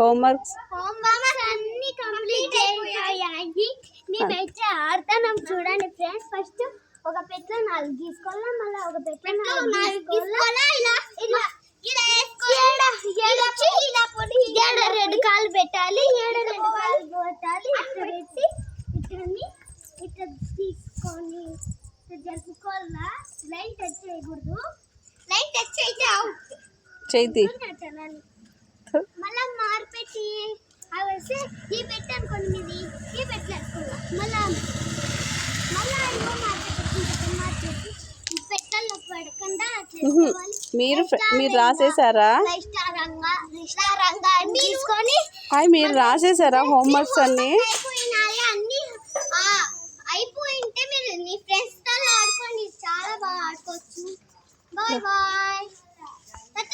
Homeworks అన్ని complete అయిపోయాయి. మేమైతే ఆడతాం చూడండి ఫ్రెండ్స్. ఫస్ట్ ఒక పెట్లో 4 గీసుకోవాలా, మళ్ళీ ఒక పెట్లో 4 గీసుకోవాలా. ఇలా రెండు కాళ్ళు పెట్టాలి, 2 కాళ్ళు పెట్టాలి. ఇట్లా పెట్టి ఇట్లా తీసుకొని జరుపుకోవాలా. లైన్ టచ్ చేయకూడదు. లైన్ టచ్ అయితే అవుట్. చేతి మళ్ళా మార్పెట్టి అవి వస్తే ఈ పెట్టి అనుకోండి, మీది ఈ పెట్టలేసుకోవాలి. మళ్ళా ఇంకో మార్పెట్టి పెట్టల్లో పడకుండా మీరు రాసేసారా? తీసుకొని మీరు రాసేసారా హోంవర్క్స్ అన్ని? అయిపోయింటే మీరు మీ ఫ్రెండ్స్ తో ఆడుకోండి, చాలా బాగా ఆడుకోవచ్చు. Bye bye.